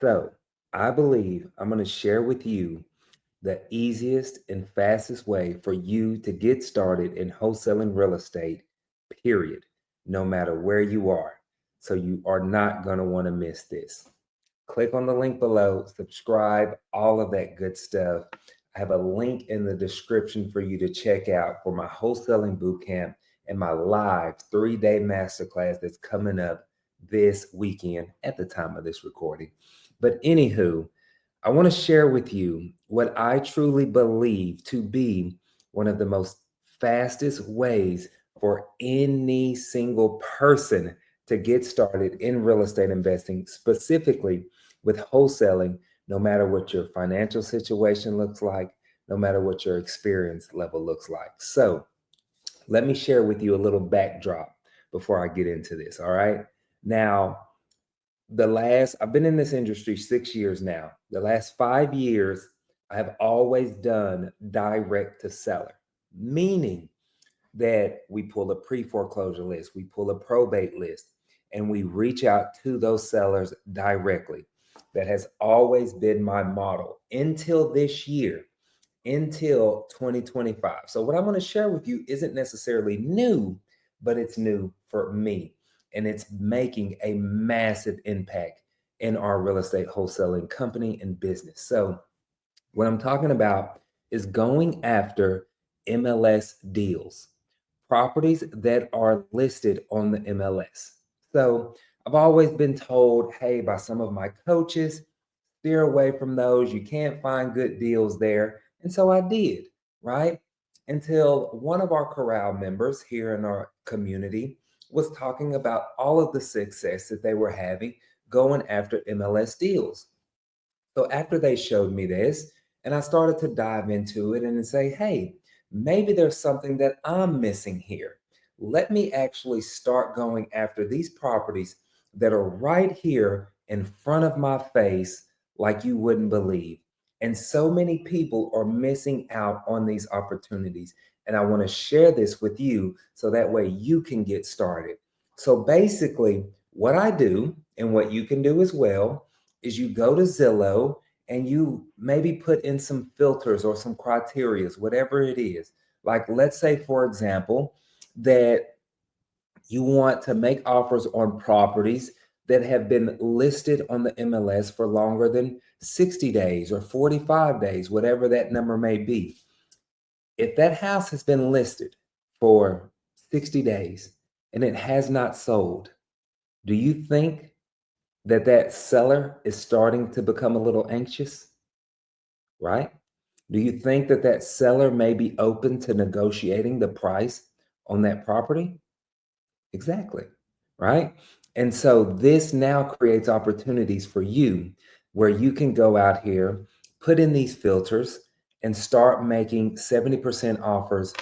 So I believe I'm going to share with you the easiest and fastest way for you to get started in wholesaling real estate, period, no matter where you are. So you are not going to want to miss this. Click on the link below, subscribe, all of that good stuff. I have a link in the description for you to check out for my wholesaling bootcamp and my live 3-day masterclass that's coming up this weekend at the time of this recording. But anywho, I want to share with you what I truly believe to be one of the most fastest ways for any single person to get started in real estate investing, specifically with wholesaling, no matter what your financial situation looks like, no matter what your experience level looks like. So, let me share with you a little backdrop before I get into this. All right. Now, I've been in this industry 6 years now. The last 5 years, I have always done direct to seller, meaning that we pull a pre foreclosure list, we pull a probate list, and we reach out to those sellers directly. That has always been my model until this year, until 2025. So, what I'm going to share with you isn't necessarily new, but it's new for me. And it's making a massive impact in our real estate wholesaling company and business. So, what I'm talking about is going after MLS deals, properties that are listed on the MLS. So, I've always been told, hey, by some of my coaches, steer away from those. You can't find good deals there. And so I did, right? Until one of our corral members here in our community was talking about all of the success that they were having going after MLS deals. So after they showed me this, and I started to dive into it and say, hey, maybe there's something that I'm missing here. Let me actually start going after these properties that are right here in front of my face, like you wouldn't believe. And so many people are missing out on these opportunities. And I want to share this with you so that way you can get started. So basically, what I do and what you can do as well is you go to Zillow and you maybe put in some filters or some criterias, whatever it is. Like, let's say, for example, that you want to make offers on properties that have been listed on the MLS for longer than 60 days or 45 days, whatever that number may be. If that house has been listed for 60 days and it has not sold, do you think that seller is starting to become a little anxious, right? Do you think that seller may be open to negotiating the price on that property? Exactly, right? And so this now creates opportunities for you where you can go out here, put in these filters, and start making 70% offers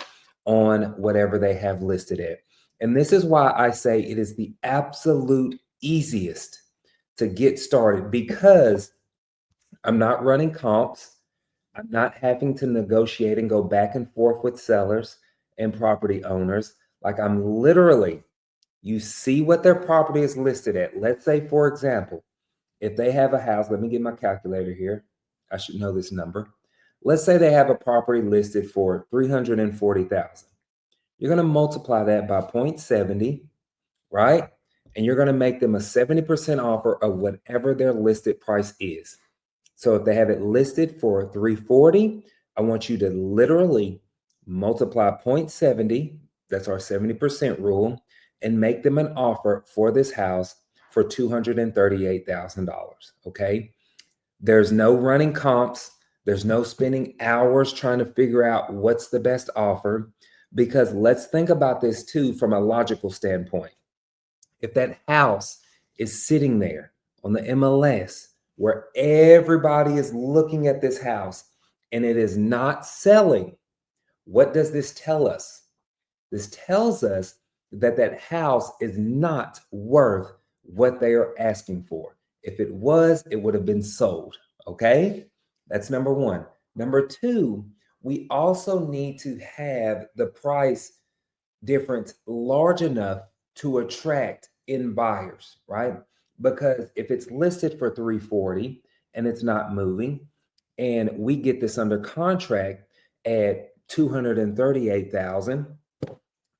on whatever they have listed at. And this is why I say it is the absolute easiest to get started because I'm not running comps. I'm not having to negotiate and go back and forth with sellers and property owners. Like I'm literally, you see what their property is listed at. Let's say, for example, if they have a house, let me get my calculator here. I should know this number. Let's say they have a property listed for 340,000. You're going to multiply that by 0.70, right? And you're going to make them a 70% offer of whatever their listed price is. So if they have it listed for 340, I want you to literally multiply 0.70, that's our 70% rule, and make them an offer for this house for $238,000. Okay. There's no running comps. There's no spending hours trying to figure out what's the best offer. Because let's think about this too from a logical standpoint. If that house is sitting there on the MLS where everybody is looking at this house and it is not selling, what does this tell us? This tells us that that house is not worth what they are asking for. If it was, it would have been sold. Okay. That's number one. Number two, we also need to have the price difference large enough to attract in buyers, right? Because if it's listed for 340 and it's not moving, and we get this under contract at 238,000,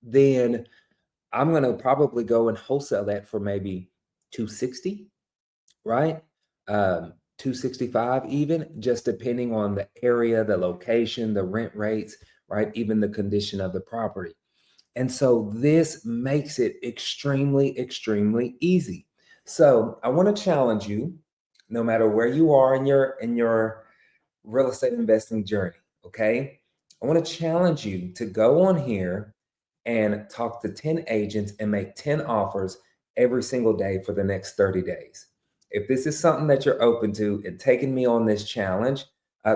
then I'm going to probably go and wholesale that for maybe 260, right? 265 even, just depending on the area, the location, the rent rates, right? Even the condition of the property. And so this makes it extremely, extremely easy. So I want to challenge you, no matter where you are in your real estate investing journey. Okay. I want to challenge you to go on here and talk to 10 agents and make 10 offers every single day for the next 30 days. If this is something that you're open to and taking me on this challenge,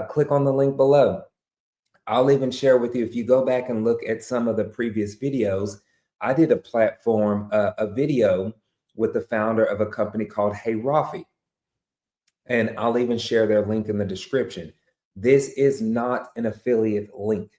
click on the link below. I'll even share with you, if you go back and look at some of the previous videos, I did a video with the founder of a company called Hey Rafi, and I'll even share their link in the description. This is not an affiliate link.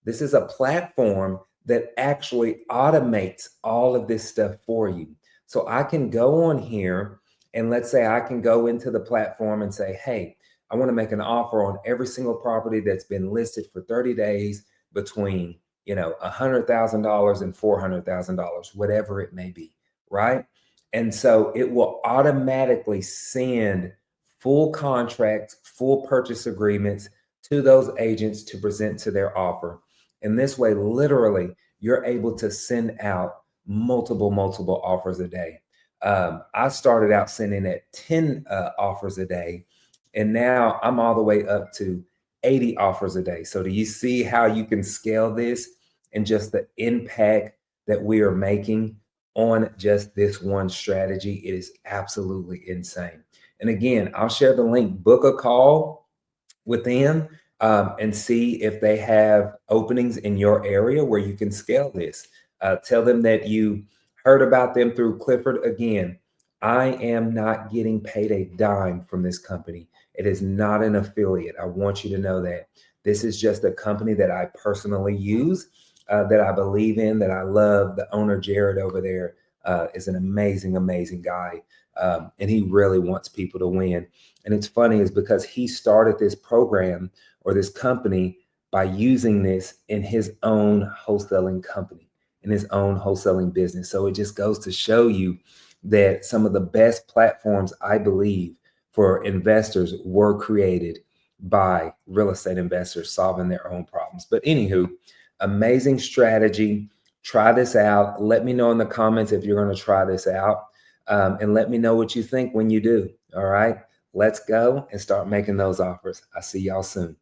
This is a platform that actually automates all of this stuff for you. So I can go on here and let's say I can go into the platform and say, hey, I want to make an offer on every single property that's been listed for 30 days between, $100,000 and $400,000, whatever it may be, right? And so it will automatically send full contracts, full purchase agreements to those agents to present to their offer. And this way, literally, you're able to send out multiple offers a day. I started out sending at 10 offers a day, and now I'm all the way up to 80 offers a day. So, do you see how you can scale this and just the impact that we are making on just this one strategy? It is absolutely insane. And again, I'll share the link. Book a call with them and see if they have openings in your area where you can scale this. Tell them that you heard about them through Clifford. Again, I am not getting paid a dime from this company. It is not an affiliate. I want you to know that. This is just a company that I personally use, that I believe in, that I love. The owner, Jared, over there, is an amazing, amazing guy. And he really wants people to win. And it's funny is because he started this program or this company by using this in his own wholesaling company, in his own wholesaling business. So it just goes to show you that some of the best platforms, I believe, for investors were created by real estate investors solving their own problems. But anywho, amazing strategy. Try this out. Let me know in the comments if you're going to try this out. And let me know what you think when you do. All right. Let's go and start making those offers. I'll see y'all soon.